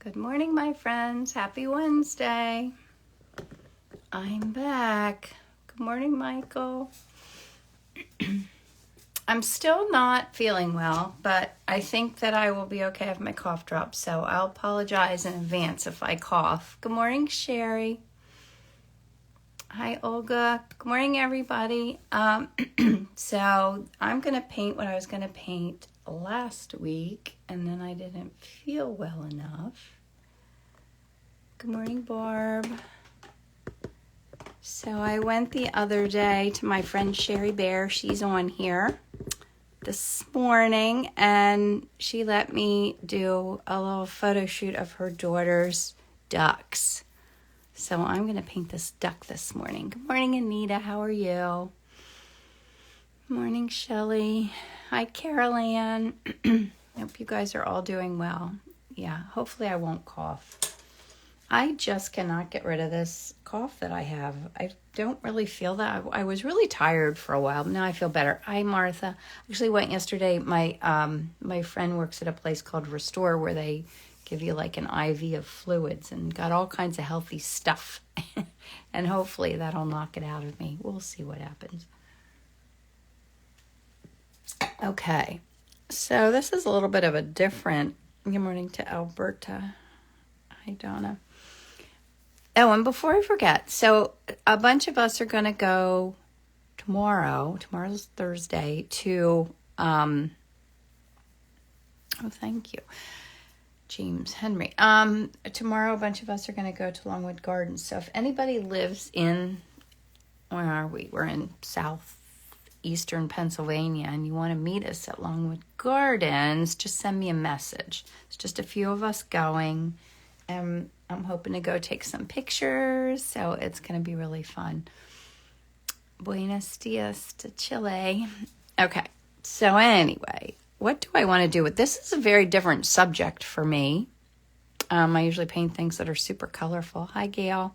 Good morning, my friends. Happy Wednesday. I'm back. Good morning, Michael. I'm still not feeling well, but I think that I will be okay if my cough drops, so I'll apologize in advance if I cough. Good morning, Sherry. Hi, Olga. Good morning, everybody. So I'm going to paint what I was going to paint last week, and then I didn't feel well enough. Good morning, Barb. So I went the other day to my friend Sherry Bear. She's on here this morning, and she let me do a little photo shoot of her daughter's ducks. So I'm going to paint this duck this morning. Good morning, Anita. How are you? Morning, Shelly. Hi, Carol Ann. Hope you guys are all doing well. Yeah, hopefully I won't cough. I just cannot get rid of this cough that I have. I don't really feel that. I was really tired for a while, but now I feel better. Hi, Martha. I actually went yesterday. My friend works at a place called Restore where they give you like an IV of fluids and got all kinds of healthy stuff. And hopefully that'll knock it out of me. We'll see what happens. Okay, so this is a little bit of a different, good morning to Alberta. Hi, Donna. Oh, and before I forget, so a bunch of us are going to go tomorrow's Thursday, to, thank you, James Henry. Tomorrow, a bunch of us are going to go to Longwood Gardens. So if anybody lives in, where are we? We're in southeastern Pennsylvania, and you want to meet us at Longwood Gardens, just send me a message. It's just a few of us going, and I'm hoping to go take some pictures, so it's going to be really fun. Buenos dias to Chile. Okay, so anyway, what do I want to do with this? Is a very different subject for me. I usually paint things that are super colorful. Hi, Gail.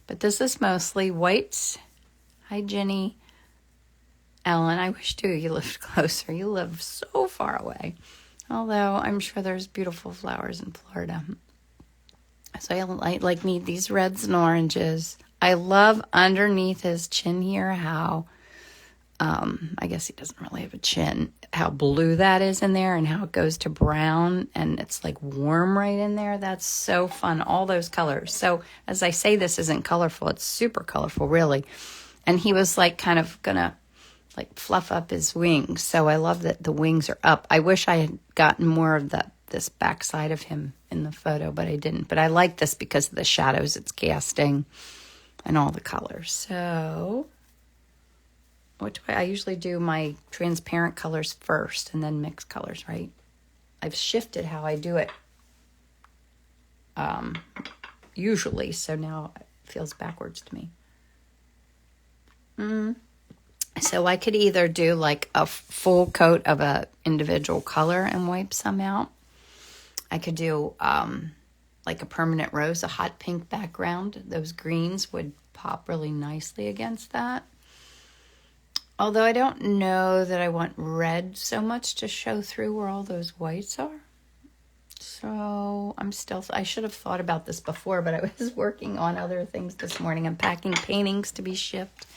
But this is mostly whites. Hi, Jenny. Ellen, I wish, too, you lived closer. You live so far away. Although I'm sure there's beautiful flowers in Florida. So I need these reds and oranges. I love underneath his chin here how, I guess he doesn't really have a chin, how blue that is in there and how it goes to brown and it's like warm right in there. That's so fun, all those colors. So as I say, this isn't colorful. It's super colorful, really. And he was like kind of gonna like fluff up his wings. So I love that the wings are up. I wish I had gotten more of this backside of him in the photo, but I didn't. But I like this because of the shadows it's casting and all the colors. So what do I usually do my transparent colors first and then mix colors, right? I've shifted how I do it usually, so now it feels backwards to me. So I could either do like a full coat of a individual color and wipe some out. I could do like a permanent rose, a hot pink background. Those greens would pop really nicely against that. Although I don't know that I want red so much to show through where all those whites are. So I should have thought about this before, but I was working on other things this morning. I'm packing paintings to be shipped.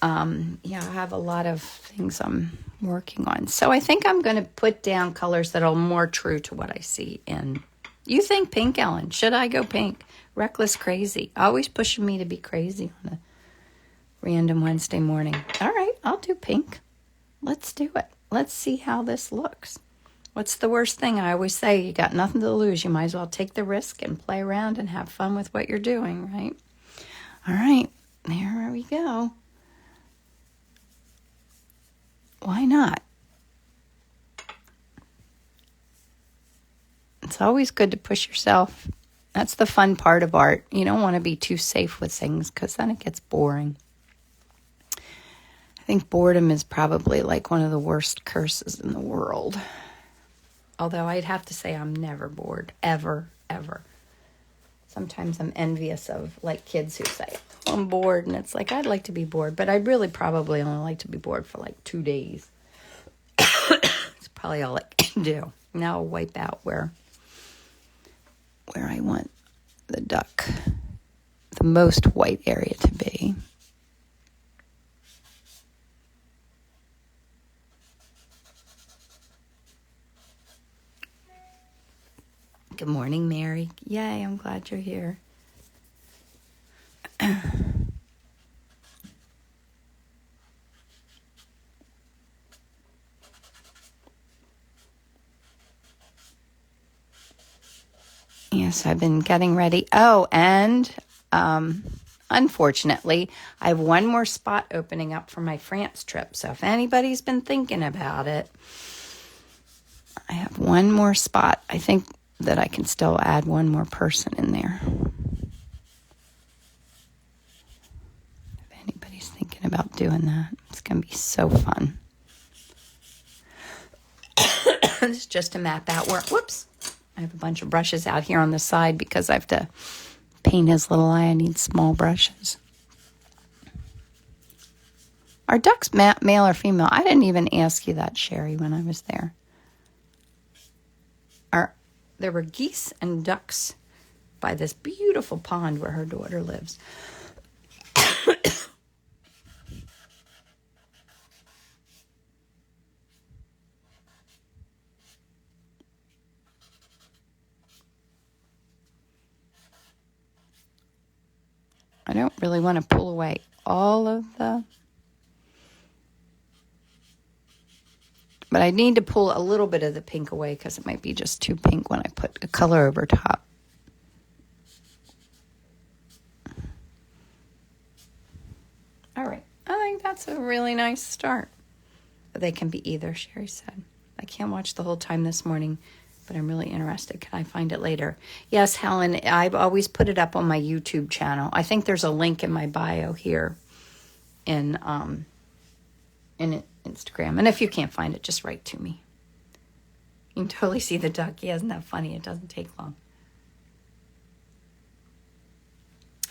I have a lot of things I'm working on. So I think I'm going to put down colors that are more true to what I see in. You think pink, Ellen? Should I go pink? Reckless crazy. Always pushing me to be crazy on a random Wednesday morning. All right, I'll do pink. Let's do it. Let's see how this looks. What's the worst thing? I always say you got nothing to lose. You might as well take the risk and play around and have fun with what you're doing, right? All right, there we go. Why not? It's always good to push yourself. That's the fun part of art. You don't want to be too safe with things because then it gets boring. I think boredom is probably like one of the worst curses in the world. Although I'd have to say I'm never bored. Ever, ever. Sometimes I'm envious of like kids who say, oh, I'm bored. And it's like, I'd like to be bored. But I'd really probably only like to be bored for like 2 days. It's probably all I can do. Now I'll wipe out where where I want the duck, the most white area to be. Good morning, Mary. Yay, I'm glad you're here. Yes, I've been getting ready. Oh, and unfortunately, I have one more spot opening up for my France trip. So if anybody's been thinking about it, I have one more spot. I think that I can still add one more person in there. If anybody's thinking about doing that, it's going to be so fun. It's just to map out where, whoops, I have a bunch of brushes out here on the side because I have to paint his little eye. I need small brushes. Are ducks male or female? I didn't even ask you that, Sherry, when I was there. There were geese and ducks by this beautiful pond where her daughter lives. I don't really want to pull away all of the... But I need to pull a little bit of the pink away because it might be just too pink when I put a color over top. All right. I think that's a really nice start. They can be either, Sherry said. I can't watch the whole time this morning, but I'm really interested. Can I find it later? Yes, Helen, I've always put it up on my YouTube channel. I think there's a link in my bio here in Instagram. And if you can't find it, just write to me. You can totally see the duck. Yeah, isn't that funny? It doesn't take long.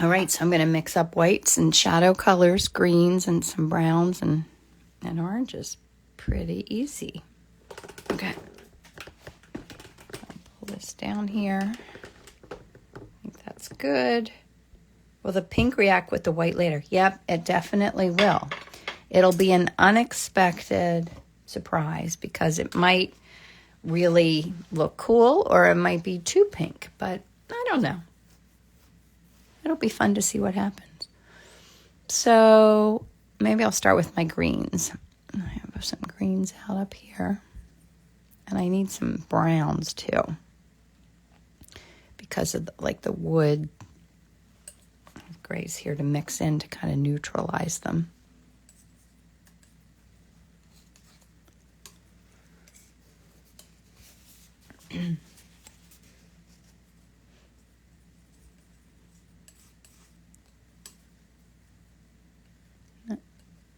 All right, so I'm going to mix up whites and shadow colors, greens and some browns and oranges. Pretty easy. Okay. I'll pull this down here. I think that's good. Will the pink react with the white later? Yep, it definitely will. It'll be an unexpected surprise because it might really look cool or it might be too pink, but I don't know. It'll be fun to see what happens. So maybe I'll start with my greens. I have some greens out up here. And I need some browns too. Because of the wood. I have grays here to mix in to kind of neutralize them.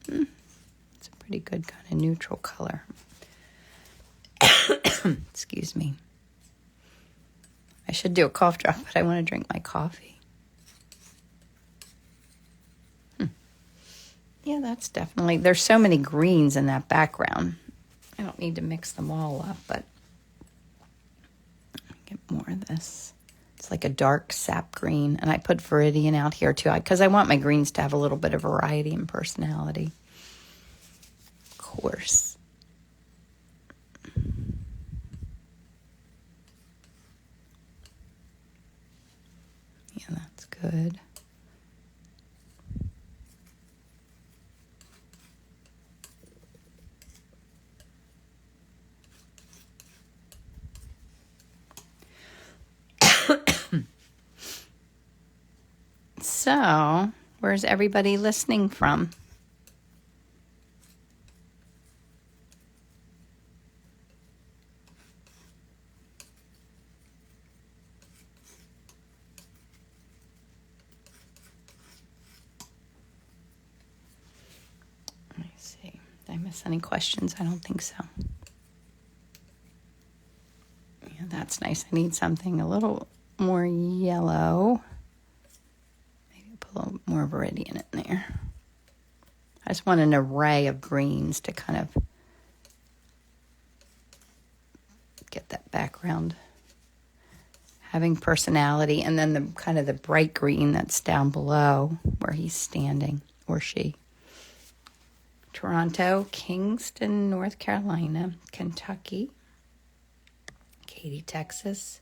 It's a pretty good kind of neutral color. Excuse me. I should do a cough drop, but I want to drink my coffee. Yeah, that's definitely... There's so many greens in that background. I don't need to mix them all up, but... Get more of this. It's like a dark sap green. And I put Viridian out here too, because I want my greens to have a little bit of variety and personality. Of course. Yeah, that's good. So, where's everybody listening from? Let me see. Did I miss any questions? I don't think so. Yeah, that's nice. I need something a little more yellow. A little more Viridian in there. I just want an array of greens to kind of get that background having personality, and then the kind of the bright green that's down below where he's standing, or she. Toronto, Kingston, North Carolina, Kentucky, Katy, Texas,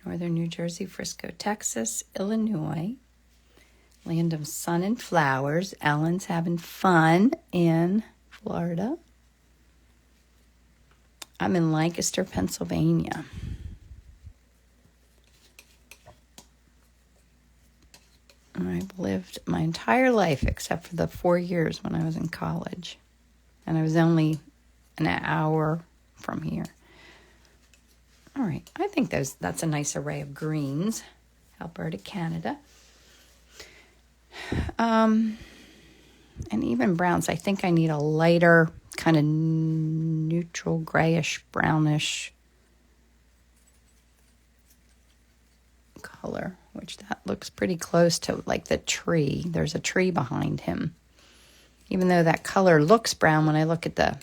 Northern New Jersey, Frisco, Texas, Illinois, land of sun and flowers. Ellen's having fun in Florida. I'm in Lancaster, Pennsylvania. I've lived my entire life except for the 4 years when I was in college. And I was only an hour from here. All right, I think that's a nice array of greens. Alberta, Canada. And even browns. I think I need a lighter, kind of neutral, grayish, brownish color, which that looks pretty close to like the tree. There's a tree behind him. Even though that color looks brown, when I look at the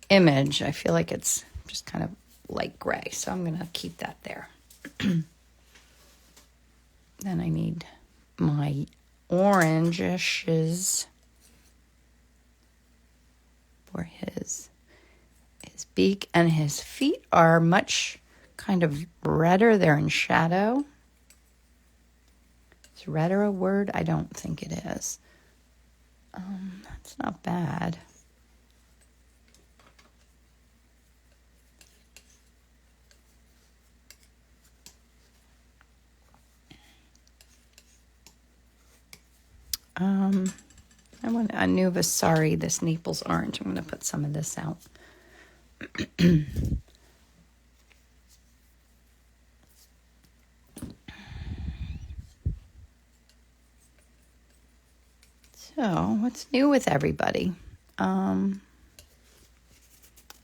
image, I feel like it's just kind of light gray. So I'm going to keep that there. Then I need my oranges for his beak, and his feet are much kind of redder. They're in shadow. Is redder a word? I don't think it is. That's not bad. I want a Nuva Sari, this Naples orange. I'm going to put some of this out. So, what's new with everybody?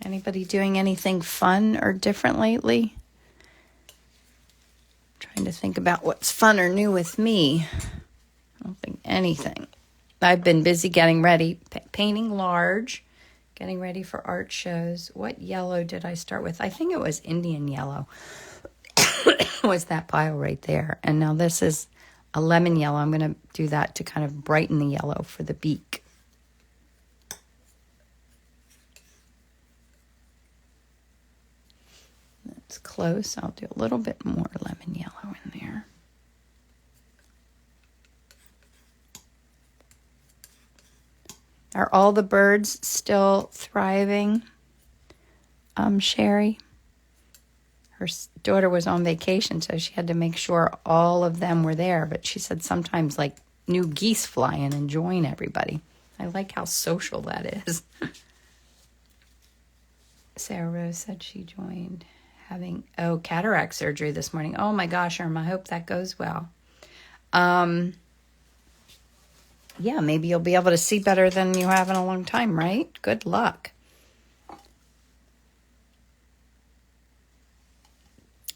Anybody doing anything fun or different lately? Trying to think about what's fun or new with me. I don't think anything. I've been busy getting ready, painting large, getting ready for art shows. What yellow did I start with? I think it was Indian yellow. Was that pile right there. And now this is a lemon yellow. I'm going to do that to kind of brighten the yellow for the beak. That's close. I'll do a little bit more lemon yellow in there. Are all the birds still thriving? Sherry? Her daughter was on vacation, so she had to make sure all of them were there. But she said sometimes, like, new geese fly in and join everybody. I like how social that is. Sarah Rose said she joined having, cataract surgery this morning. Oh, my gosh, Irma, I hope that goes well. Yeah, maybe you'll be able to see better than you have in a long time, right? Good luck.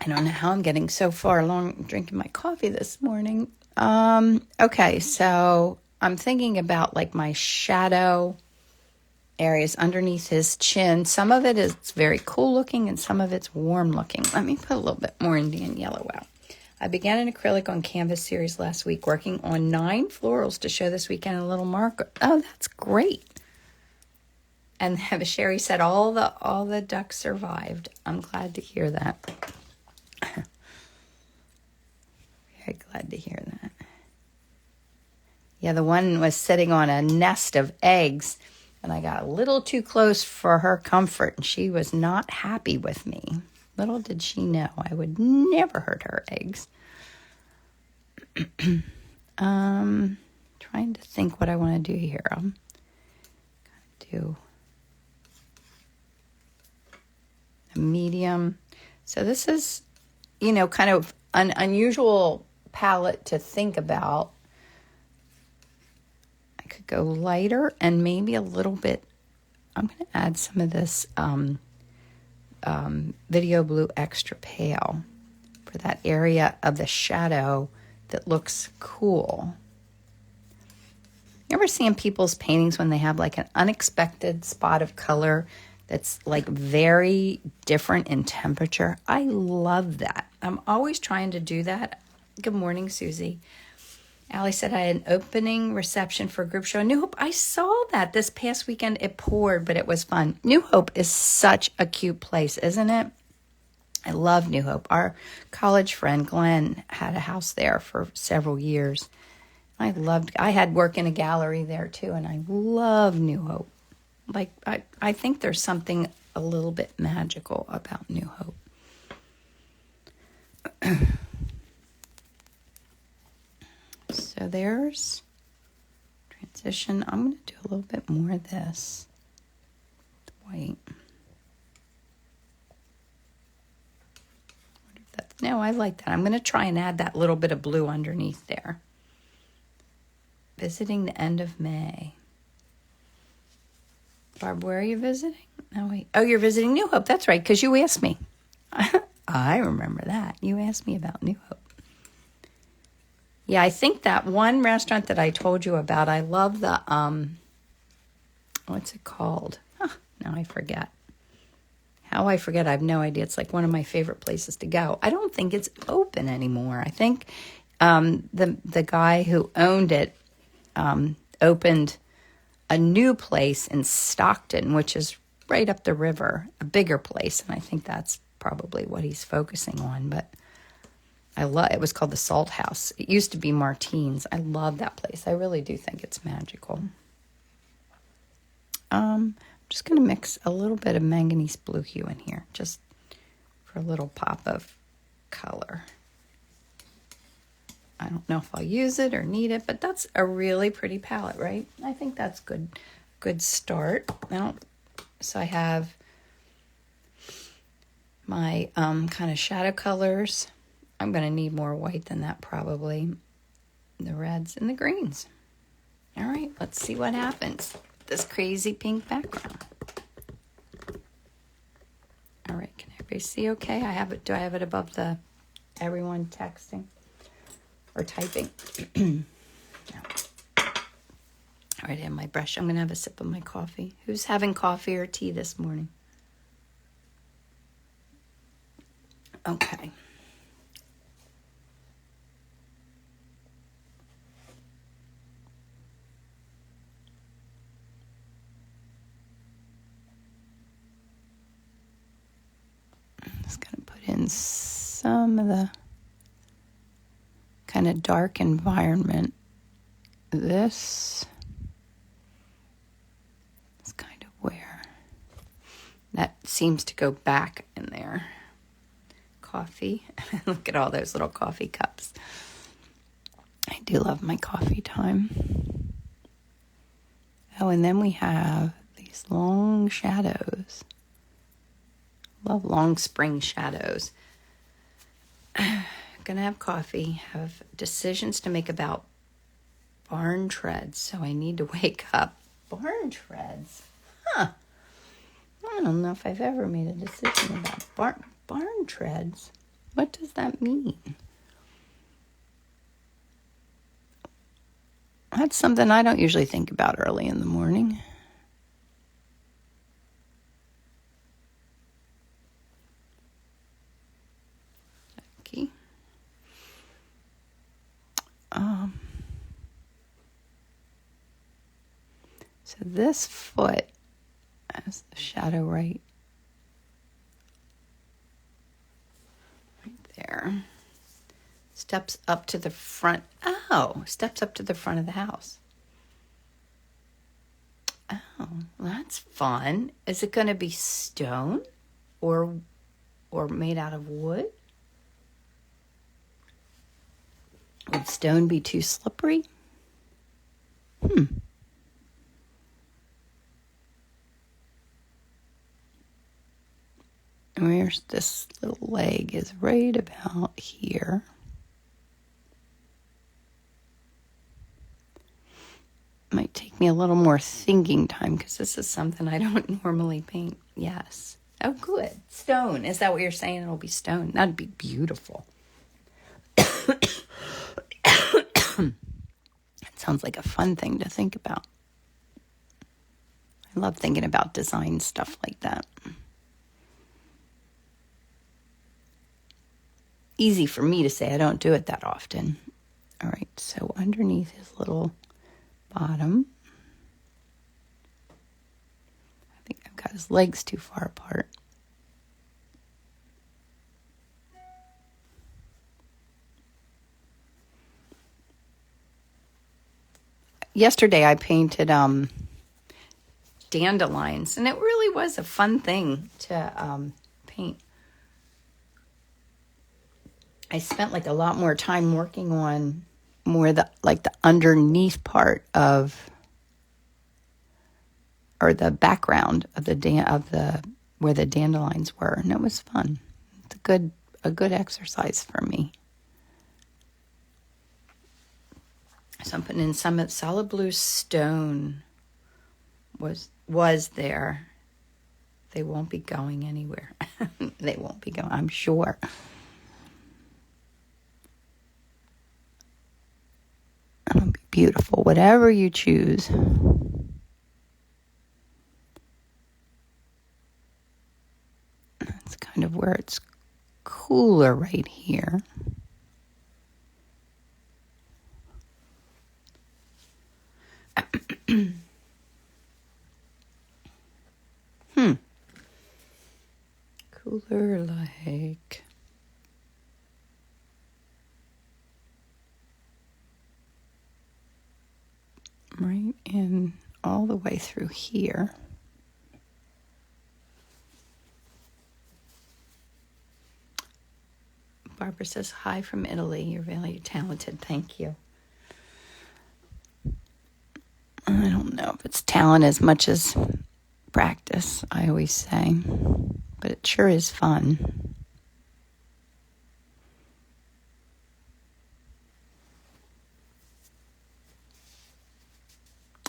I don't know how I'm getting so far along drinking my coffee this morning. Okay, so I'm thinking about like my shadow areas underneath his chin. Some of it is very cool looking and some of it's warm looking. Let me put a little bit more Indian yellow out. I began an acrylic on canvas series last week, working on 9 florals to show this weekend in a little marker. Oh, that's great. And Sherry said all the ducks survived. I'm glad to hear that. Very glad to hear that. Yeah, the one was sitting on a nest of eggs, and I got a little too close for her comfort, and she was not happy with me. Little did she know I would never hurt her eggs. Trying to think what I want to do here. I'm going to do a medium. So this is, kind of an unusual palette to think about. I could go lighter and maybe a little bit. I'm going to add some of this Video Blue Extra Pale for that area of the shadow that looks cool. You ever see in people's paintings when they have like an unexpected spot of color that's like very different in temperature. I love that. I'm always trying to do that. Good morning, Susie. Allie said I had an opening reception for a group show in New Hope. I saw that this past weekend. It poured, but it was fun. New Hope is such a cute place, isn't it? I love New Hope. Our college friend Glenn had a house there for several years. I had work in a gallery there too, and I love New Hope. Like, I think there's something a little bit magical about New Hope. So there's transition. I'm going to do a little bit more of this. White. No, I like that. I'm going to try and add that little bit of blue underneath there. Visiting the end of May. Barb, where are you visiting? No, wait. Oh, you're visiting New Hope. That's right, because you asked me. I remember that. You asked me about New Hope. Yeah, I think that one restaurant that I told you about, I love the, what's it called? Now I forget. How I forget, I have no idea. It's like one of my favorite places to go. I don't think it's open anymore. I think the guy who owned it opened a new place in Stockton, which is right up the river, a bigger place, and I think that's probably what he's focusing on. But it was called the Salt House. It used to be Martine's. I love that place. I really do think it's magical. I'm just going to mix a little bit of manganese blue hue in here, just for a little pop of color. I don't know if I'll use it or need it, but that's a really pretty palette, right? I think that's good start. So I have my kind of shadow colors. I'm going to need more white than that probably. The reds and the greens. All right, let's see what happens. This crazy pink background. All right, can everybody see okay? I have it. Do I have it above the everyone texting or typing? No. All right, I have my brush. I'm going to have a sip of my coffee. Who's having coffee or tea this morning? Okay. I'm just going to put in some of the kind of dark environment. This is kind of where that seems to go back in there. Coffee. Look at all those little coffee cups. I do love my coffee time. Oh, and then we have these long shadows. Love long spring shadows. Gonna have coffee, have decisions to make about barn treads, so I need to wake up. Barn treads? I don't know if I've ever made a decision about barn treads. What does that mean? That's something I don't usually think about early in the morning. Okay. So this foot has the shadow right there. Steps up to the front. Oh, steps up to the front of the house. Oh, that's fun. Is it going to be stone or made out of wood? Would stone be too slippery? Where's this little leg is right about here. Might take me a little more thinking time because this is something I don't normally paint. Yes. Oh, good. Stone. Is that what you're saying? It'll be stone. That'd be beautiful. That sounds like a fun thing to think about. I love thinking about design stuff like that. Easy for me to say. I don't do it that often. All right, so underneath his little bottom, I think I've got his legs too far apart. Yesterday I painted dandelions, and it really was a fun thing to paint. I spent like a lot more time working on more the underneath part of, or the background of the where the dandelions were, and it was fun. It's a good exercise for me. So I'm putting in some solid blue stone was there. They won't be going anywhere. They won't be going, I'm sure. It'll be beautiful, whatever you choose. That's kind of where it's cooler right here. Cooler like. Right in all the way through here. Barbara says, hi from Italy. You're very talented. Thank you. I don't know if it's talent as much as practice, I always say. But it sure is fun.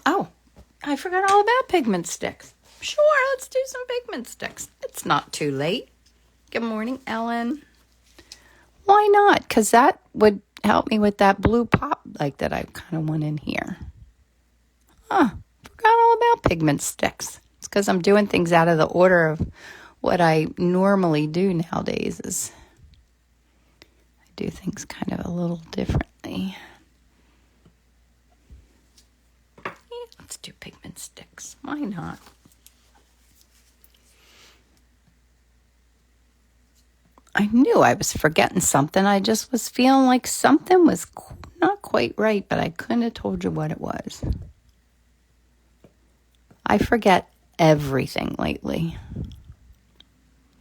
Oh, I forgot all about pigment sticks. Sure, let's do some pigment sticks. It's not too late. Good morning, Ellen. Why not? Because that would help me with that blue pop like that I kind of want in here. Forgot all about pigment sticks. It's because I'm doing things out of the order of what I normally do nowadays. Is I do things kind of a little differently. Yeah, let's do pigment sticks. Why not? I knew I was forgetting something. I just was feeling like something was not quite right, but I couldn't have told you what it was. I forget everything lately.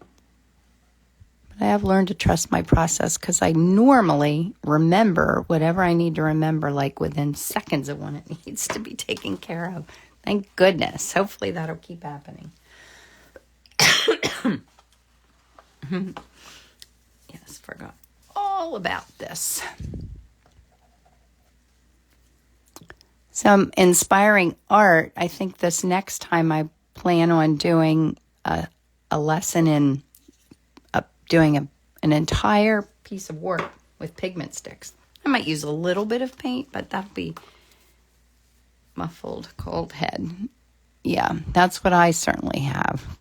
But I have learned to trust my process because I normally remember whatever I need to remember like within seconds of when it needs to be taken care of. Thank goodness. Hopefully that'll keep happening. Yes, forgot all about this. Some inspiring art. I think this next time I plan on doing a lesson in doing an entire piece of work with pigment sticks. I might use a little bit of paint, but that'll be muffled cold head. Yeah, that's what I certainly have.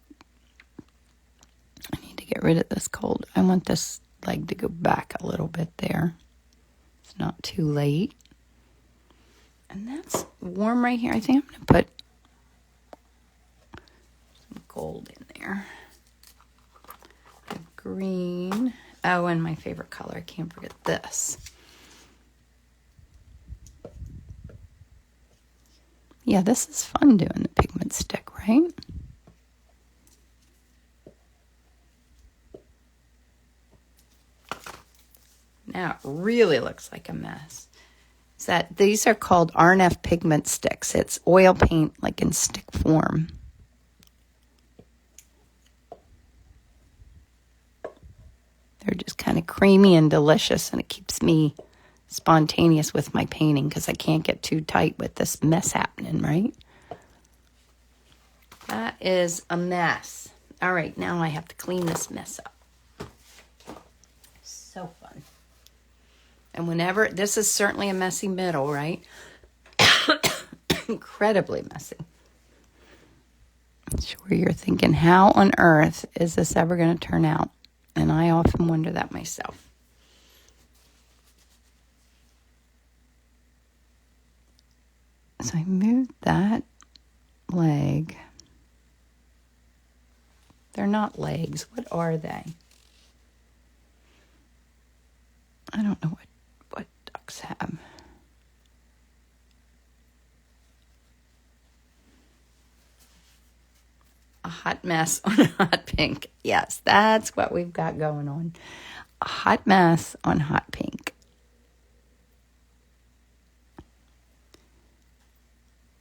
I need to get rid of this cold. I want this leg to go back a little bit there. It's not too late. And that's warm right here. I think I'm going to put some gold in there. Green. Oh, and my favorite color. I can't forget this. Yeah, this is fun doing the pigment stick, right? Now it really looks like a mess. These are called RNF pigment sticks. It's oil paint like in stick form. They're just kind of creamy and delicious, and it keeps me spontaneous with my painting because I can't get too tight with this mess happening, right? That is a mess. All right, now I have to clean this mess up. So fun. And this is certainly a messy middle, right? Incredibly messy. I'm sure you're thinking, how on earth is this ever going to turn out? And I often wonder that myself. So I moved that leg. They're not legs. What are they? I don't know what ducks have. A hot mess on a hot pink. Yes, that's what we've got going on. A hot mess on hot pink.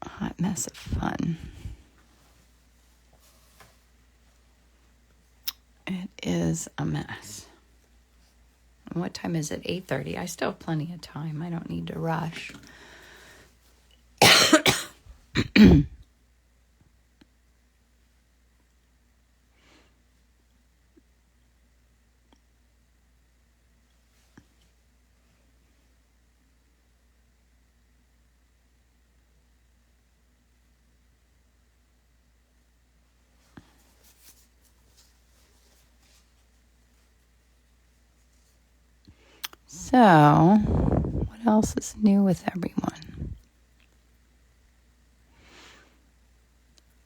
A hot mess of fun. It is a mess. And what time is it? 8:30. I still have plenty of time. I don't need to rush. So, what else is new with everyone?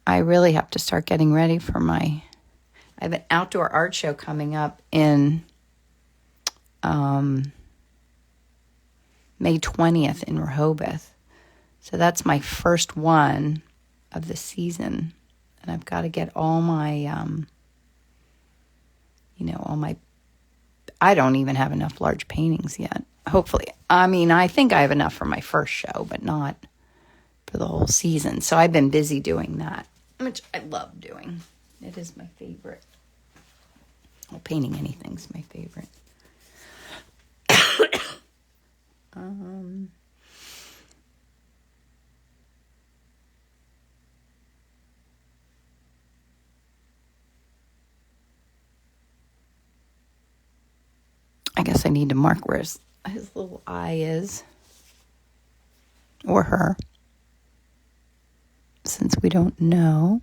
I really have to start getting ready for I have an outdoor art show coming up in May 20th in Rehoboth. So that's my first one of the season. And I've got to get all my, I don't even have enough large paintings yet. Hopefully. I mean, I think I have enough for my first show, but not for the whole season. So I've been busy doing that, which I love doing. It is my favorite. Well, painting anything's my favorite. I guess I need to mark where his little eye is. Or her. Since we don't know.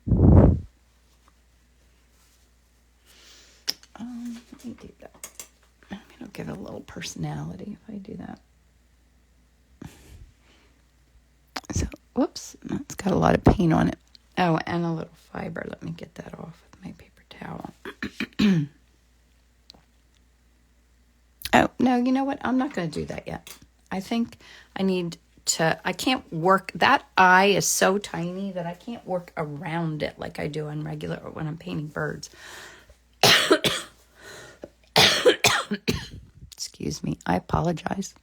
Let me do that. It'll give it a little personality if I do that. So, whoops. It's got a lot of paint on it. Oh, and a little fiber. Let me get that off with my paper towel. Oh, no, you know what? I'm not going to do that yet. I think I can't work. That eye is so tiny that I can't work around it like I do on regular when I'm painting birds. Excuse me. I apologize.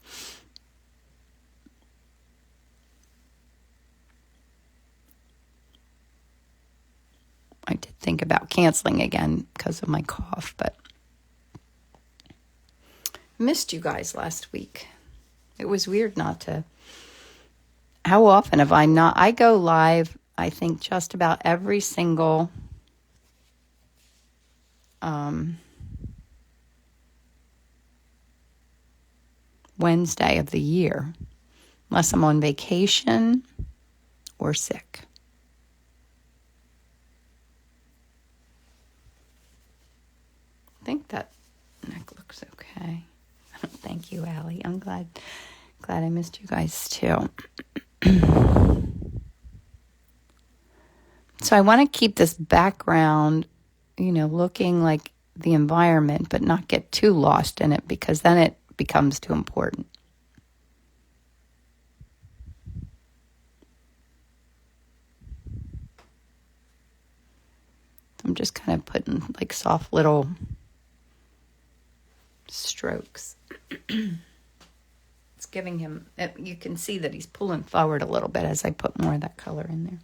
I did think about canceling again because of my cough, but I missed you guys last week. It was weird not to. How often have I not? I go live, I think, just about every single Wednesday of the year, unless I'm on vacation or sick. I think that neck looks okay. Thank you, Allie. I'm glad I missed you guys too. So I want to keep this background, looking like the environment, but not get too lost in it because then it becomes too important. I'm just kind of putting like soft little strokes. It's giving him, you can see that he's pulling forward a little bit as I put more of that color in there.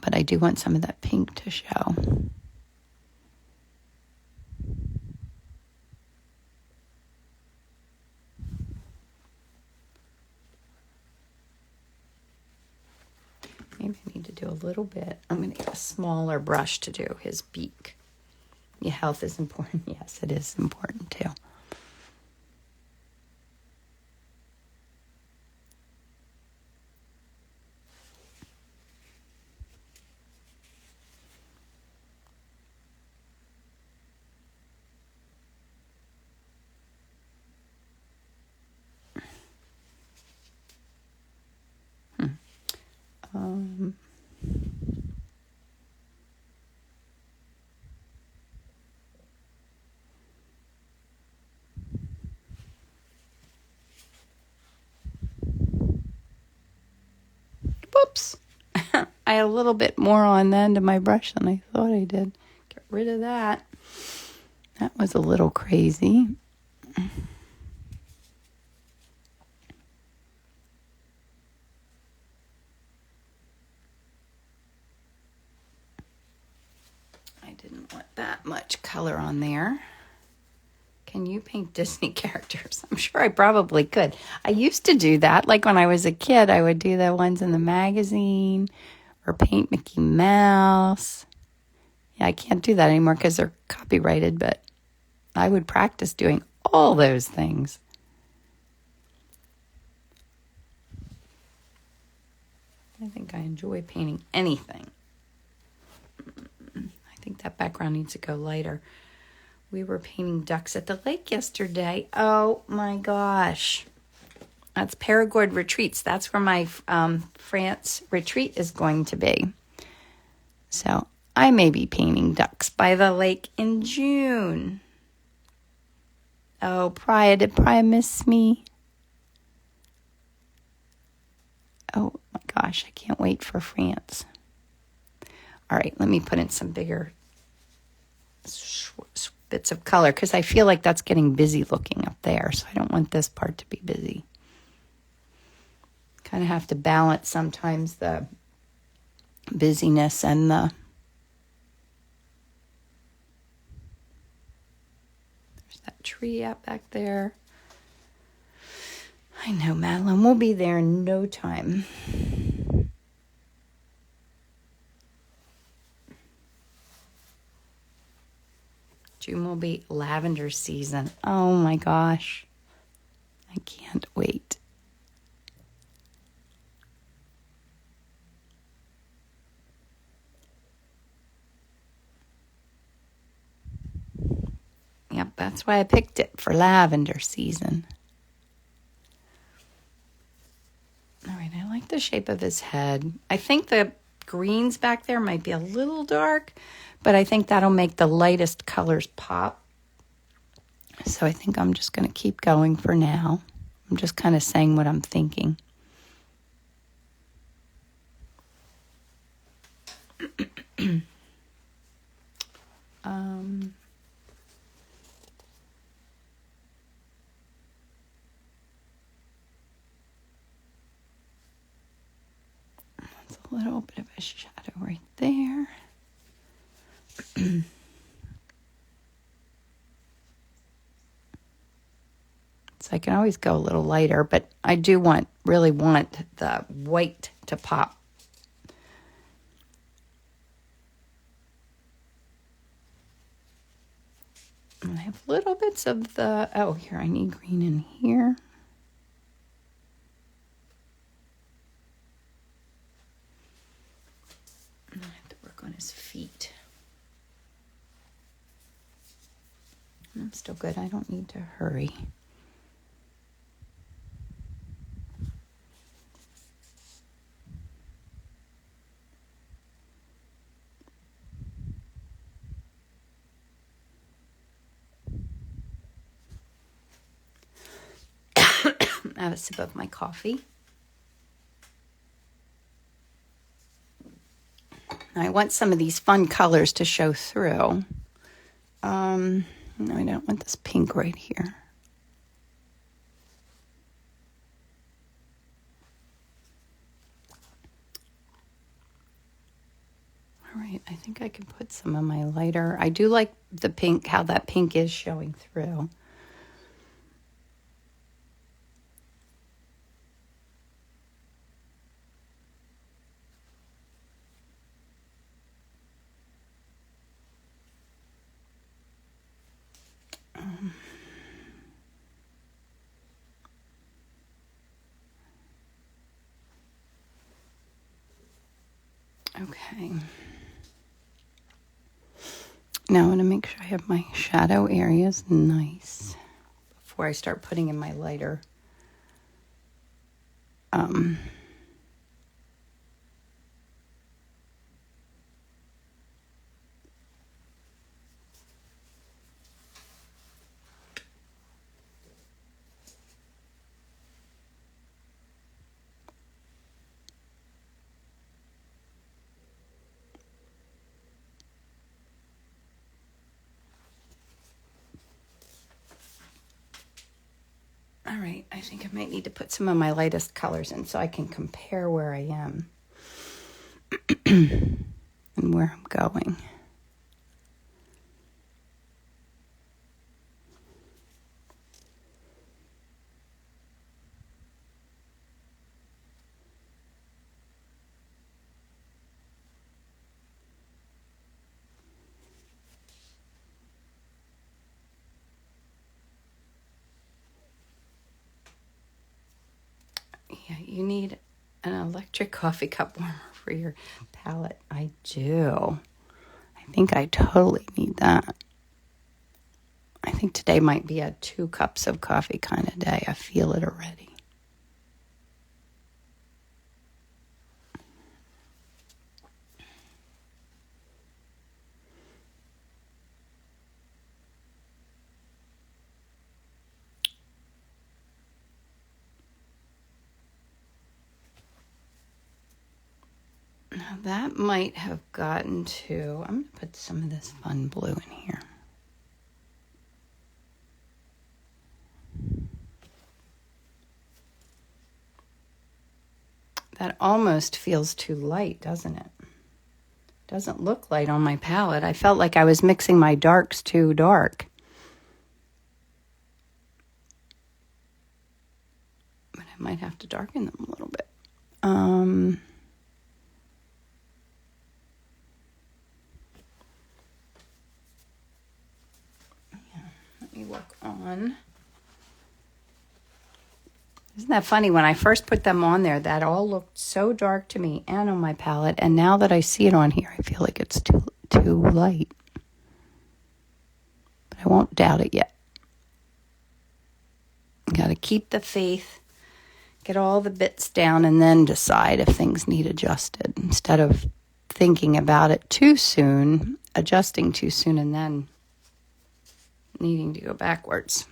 But I do want some of that pink to show. Maybe I need to do a little bit. I'm going to get a smaller brush to do his beak. Your health is important. Yes, it is important too. I had a little bit more on the end of my brush than I thought I did. Get rid of that. That was a little crazy. I didn't want that much color on there. Can you paint Disney characters? I'm sure I probably could. I used to do that. Like when I was a kid, I would do the ones in the magazine or paint Mickey Mouse. Yeah, I can't do that anymore because they're copyrighted, but I would practice doing all those things. I think I enjoy painting anything. I think that background needs to go lighter. We were painting ducks at the lake yesterday. Oh my gosh. That's Paraguay Retreats. That's where my France retreat is going to be. So I may be painting ducks by the lake in June. Oh, Priya, did Priya miss me? Oh my gosh, I can't wait for France. All right, let me put in some bigger bits of color because I feel like that's getting busy looking up there. So I don't want this part to be busy. Kind of have to balance sometimes the busyness and the... There's that tree out back there. I know, Madeline. We'll be there in no time. June will be lavender season. Oh my gosh. I can't wait. Yep, that's why I picked it for lavender season. All right, I like the shape of his head. I think the greens back there might be a little dark, but I think that'll make the lightest colors pop. So I think I'm just going to keep going for now. I'm just kind of saying what I'm thinking. That's a little bit of a shadow right there. So I can always go a little lighter, but I do really want the white to pop. And I have little bits of the, oh, here, I need green in here. And I have to work on his feet. I'm still good. I don't need to hurry. I have a sip of my coffee. I want some of these fun colors to show through. No, I don't want this pink right here. All right, I think I can put some of my lighter. I do like the pink, how that pink is showing through. Okay. Now I want to make sure I have my shadow areas nice before I start putting in my lighter. All right, I think I might need to put some of my lightest colors in so I can compare where I am and where I'm going. Yeah, you need an electric coffee cup warmer for your palette. I do. I think I totally need that. I think today might be a 2 cups of coffee kind of day. I feel it already. Now that might have gotten to, I'm going to put some of this fun blue in here. That almost feels too light, doesn't it? Doesn't look light on my palette. I felt like I was mixing my darks too dark. But I might have to darken them a little bit. Let me work on. Isn't that funny? When I first put them on there, that all looked so dark to me and on my palette. And now that I see it on here, I feel like it's too light. But I won't doubt it yet. Got to keep the faith, get all the bits down, and then decide if things need adjusted. Instead of thinking about it too soon, adjusting too soon, and then needing to go backwards.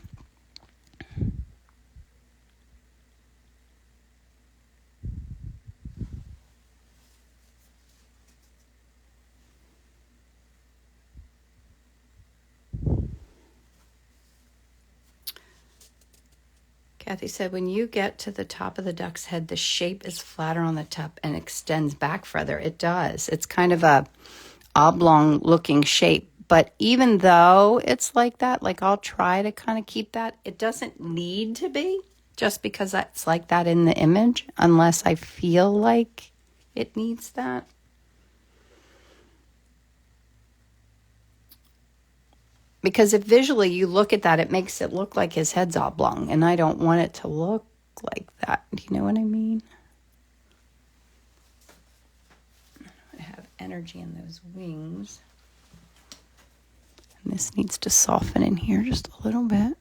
Kathy said, when you get to the top of the duck's head, the shape is flatter on the top and extends back further. It does. It's kind of a oblong looking shape. But even though it's like that, like I'll try to kind of keep that. It doesn't need to be just because it's like that in the image, unless I feel like it needs that. Because if visually you look at that, it makes it look like his head's oblong, and I don't want it to look like that. Do you know what I mean? I have energy in those wings. And this needs to soften in here just a little bit.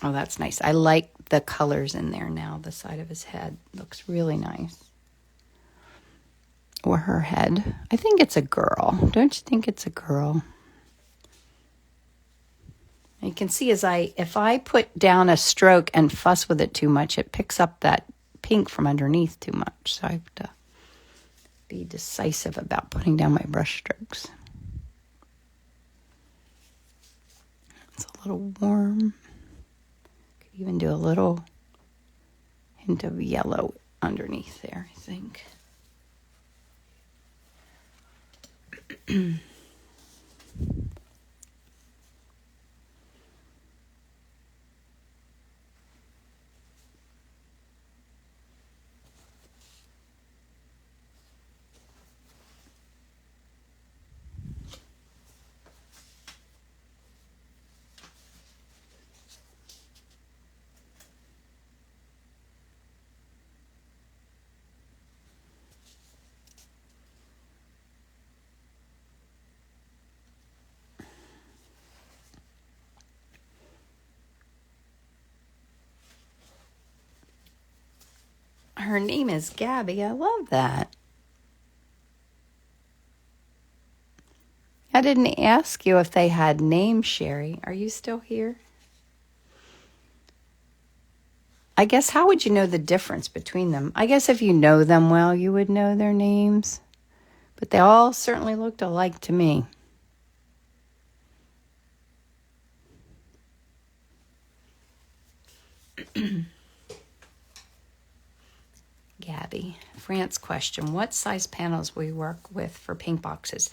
Oh, that's nice. I like the colors in there now. The side of his head looks really nice. Or her head. I think it's a girl. Don't you think it's a girl? You can see if I put down a stroke and fuss with it too much, it picks up that pink from underneath too much. So I have to be decisive about putting down my brush strokes. It's a little warm. Could even do a little hint of yellow underneath there, I think. Her name is Gabby. I love that. I didn't ask you if they had names, Sherry. Are you still here? I guess, how would you know the difference between them? I guess if you know them well, you would know their names. But they all certainly looked alike to me. Gabby, France question. What size panels will you work with for paint boxes?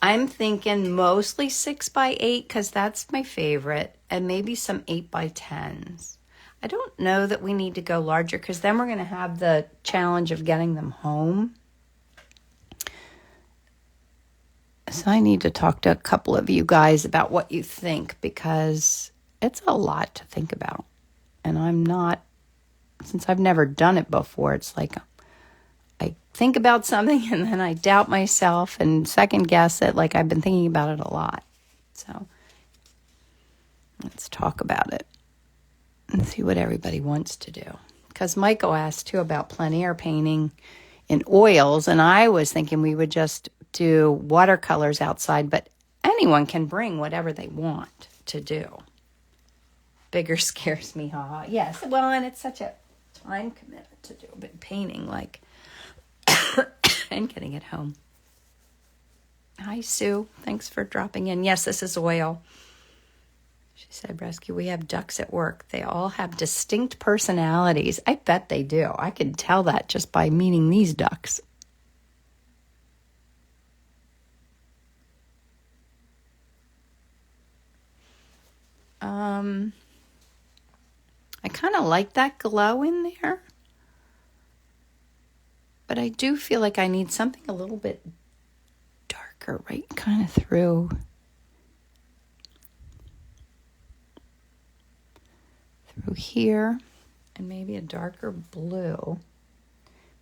I'm thinking mostly 6x8 because that's my favorite, and maybe some 8x10s. I don't know that we need to go larger because then we're going to have the challenge of getting them home. So I need to talk to a couple of you guys about what you think because it's a lot to think about. And since I've never done it before, it's like I think about something and then I doubt myself and second guess it like I've been thinking about it a lot. So let's talk about it and see what everybody wants to do. Because Michael asked too about plein air painting in oils, and I was thinking we would just do watercolors outside, but anyone can bring whatever they want to do. Bigger scares me, haha. Yes, well, and it's such a time commitment to do a big painting, like, and getting it home. Hi, Sue. Thanks for dropping in. Yes, this is oil. She said, Rescue, we have ducks at work. They all have distinct personalities. I bet they do. I can tell that just by meeting these ducks. I kind of like that glow in there. But I do feel like I need something a little bit darker, right? Kind of through here. And maybe a darker blue.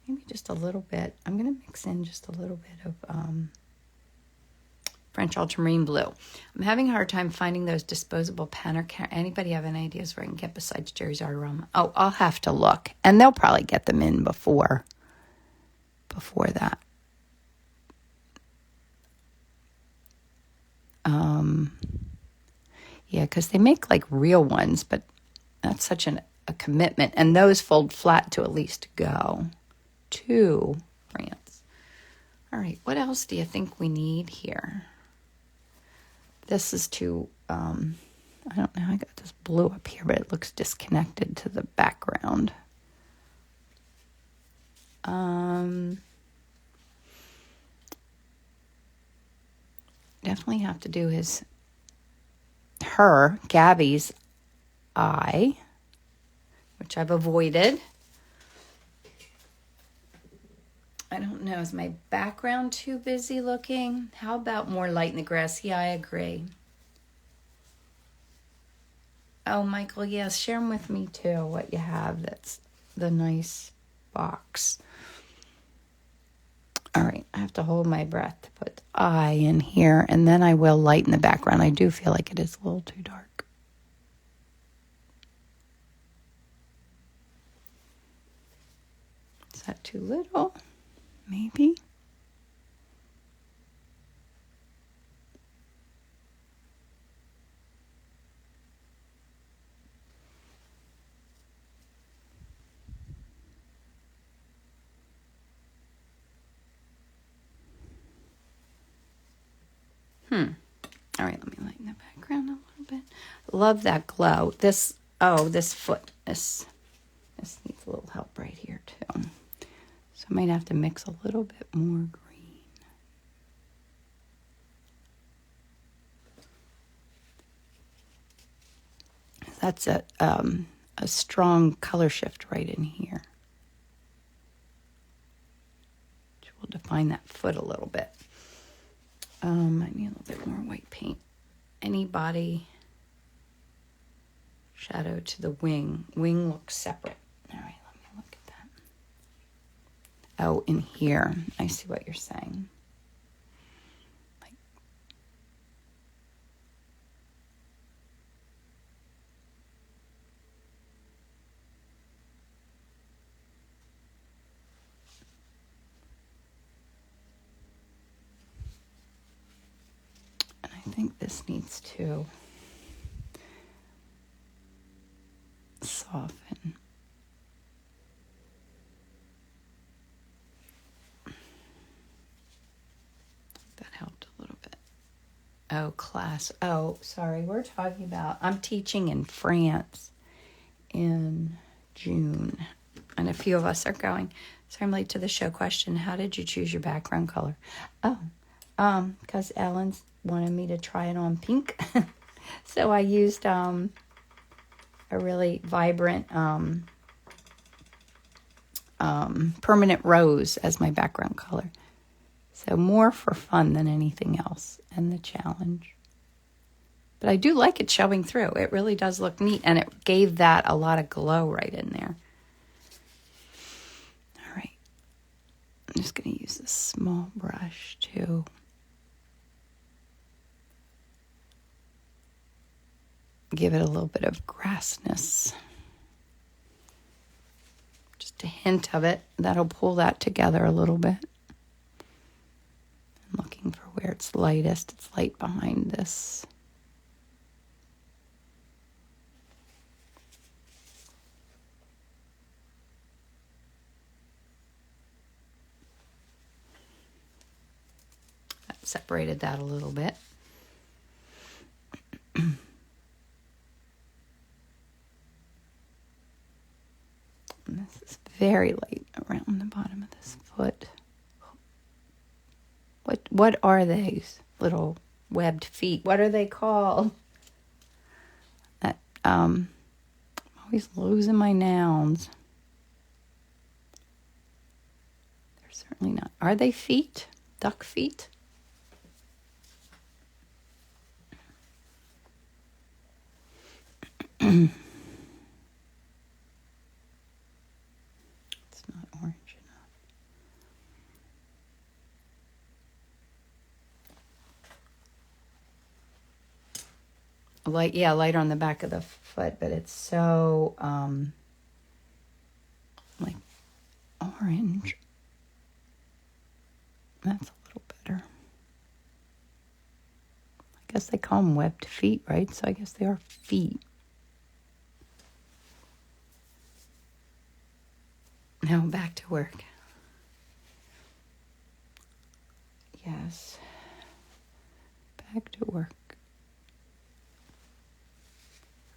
Maybe just a little bit. I'm going to mix in just a little bit of French ultramarine blue. I'm having a hard time finding those disposable pen or anybody have any ideas where I can get besides Jerry's Artarama? Oh, I'll have to look. And they'll probably get them in before that. Yeah, because they make like real ones, but that's such a commitment. And those fold flat to at least go to France. All right, what else do you think we need here? This is too, I don't know, I got this blue up here, but it looks disconnected to the background. Definitely have to do Gabby's eye, which I've avoided. I don't know, is my background too busy looking? How about more light in the grass? Yeah, I agree. Oh, Michael, yes, share them with me too, what you have. That's the nice box. All right, I have to hold my breath to put the eye in here, and then I will lighten the background. I do feel like it is a little too dark. Is that too little? Maybe. All right, let me lighten the background a little bit. Love that glow. This foot. This needs a little help right here too. So I might have to mix a little bit more green. That's a strong color shift right in here. Which will define that foot a little bit. I need a little bit more white paint. Any body shadow to the wing. Wing looks separate. All right, let me look at that. Oh, in here. I see what you're saying. I think this needs to soften. That helped a little bit. Oh, class. Oh, sorry. I'm teaching in France in June. And a few of us are going. So I'm late to the show. Question, how did you choose your background color? Oh, because Ellen wanted me to try it on pink. So I used a really vibrant permanent rose as my background color. So more for fun than anything else and the challenge. But I do like it showing through. It really does look neat, and it gave that a lot of glow right in there. All right. I'm just going to use this small brush to give it a little bit of grassness. Just a hint of it. That'll pull that together a little bit. I'm looking for where it's lightest. It's light behind this. That separated that a little bit. And this is very light around the bottom of this foot. What are these little webbed feet? What are they called? I'm always losing my nouns. They're certainly not. Are they feet? Duck feet? It's not orange enough. Light on the back of the foot, but it's so like orange. That's a little better. I guess they call them webbed feet, right? So I guess they are feet. Now back to work. Yes. Back to work.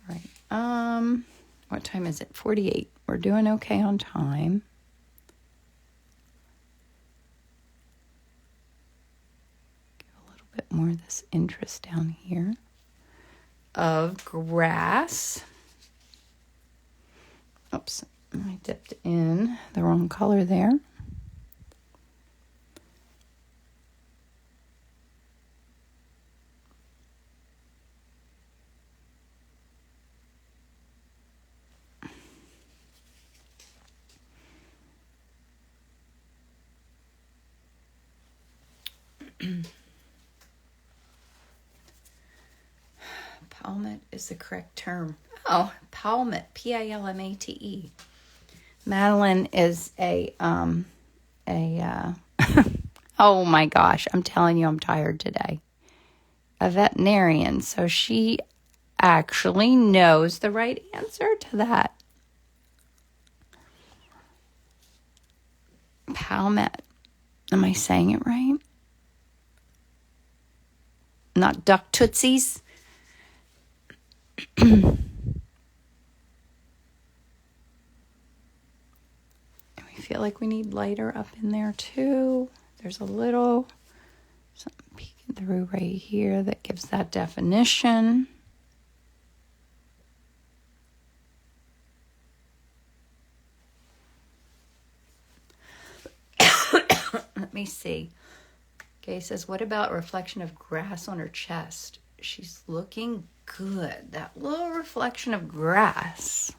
All right. What time is it? 48. We're doing okay on time. Give a little bit more of this interest down here of grass. Oops. I dipped in the wrong color there. Palmate is the correct term. Oh, palmate, P-I-L-M-A-T-E. Madeline is a oh my gosh, I'm telling you, I'm tired today. A veterinarian, so she actually knows the right answer to that. Palmate. Am I saying it right? Not duck tootsies. Feel like we need lighter up in there too. There's a little something peeking through right here that gives that definition. Let me see. Okay, says, what about reflection of grass on her chest? She's looking good. That little reflection of grass.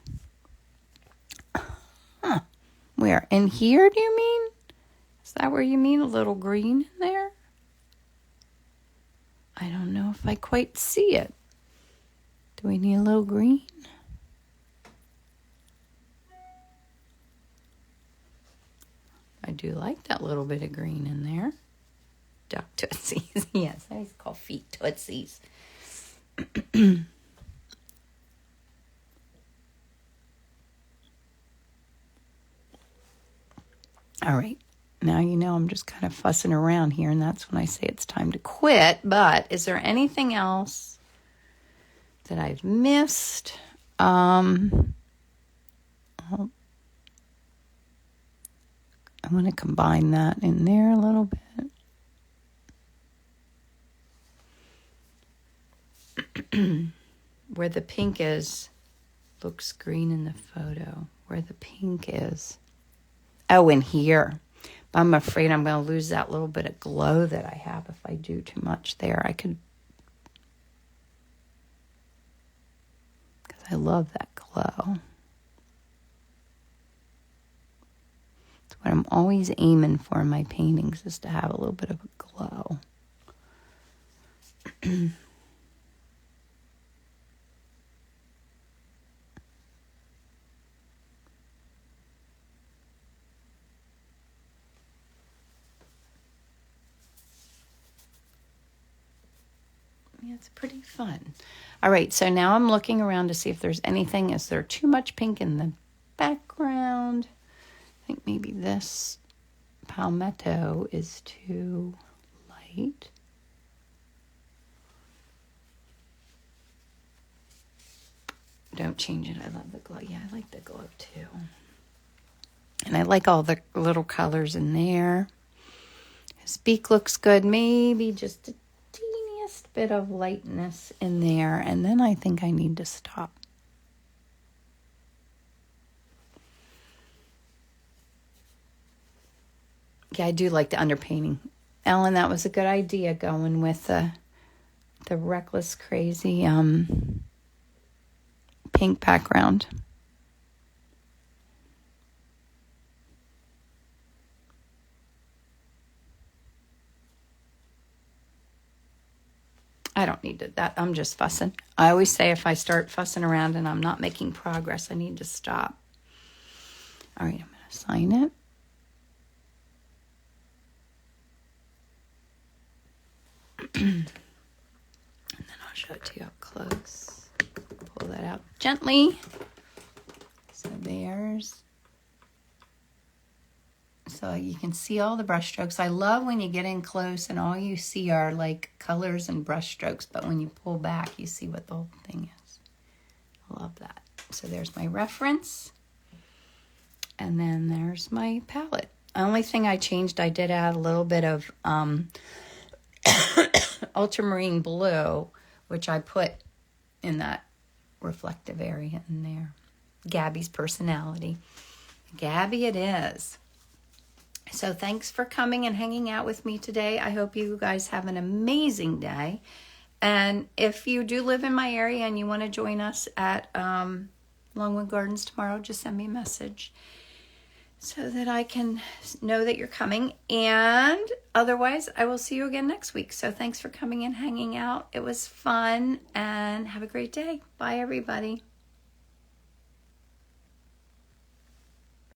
Huh. Where? In here, do you mean? Is that where you mean? A little green in there? I don't know if I quite see it. Do we need a little green? I do like that little bit of green in there. Duck tootsies. Yes, I used to call feet tootsies. All right. Now you know I'm just kind of fussing around here, and that's when I say it's time to quit. But is there anything else that I've missed? out. I want to combine that in there a little bit. Where the pink is, looks green in the photo. Where the pink is. Oh, in here. But I'm afraid I'm going to lose that little bit of glow that I have if I do too much there. Because I love that glow. It's what I'm always aiming for in my paintings, is to have a little bit of a glow. Yeah, it's pretty fun. All right, so now I'm looking around to see if there's anything. Is there too much pink in the background? I think maybe this palmetto is too light. Don't change it. I love the glow. Yeah, I like the glow too. And I like all the little colors in there. His beak looks good. Maybe just a teeniest bit of lightness in there. And then I think I need to stop. Yeah, I do like the underpainting. Ellen, that was a good idea, going with the reckless, crazy pink background. I don't need that. I'm just fussing. I always say if I start fussing around and I'm not making progress, I need to stop. All right, I'm going to sign it. And then I'll show it to you up close. Pull that out gently. So so you can see all the brush strokes. I love when you get in close and all you see are like colors and brush strokes, but when you pull back, you see what the whole thing is. I love that. So there's my reference. And then there's my palette. The only thing I changed, I did add a little bit of ultramarine blue, which I put in that reflective area in there. Gabby's personality. Gabby it is. So thanks for coming and hanging out with me today. I hope you guys have an amazing day. And if you do live in my area and you want to join us at Longwood Gardens tomorrow, just send me a message so that I can know that you're coming. And otherwise, I will see you again next week. So thanks for coming and hanging out. It was fun, and have a great day. Bye, everybody.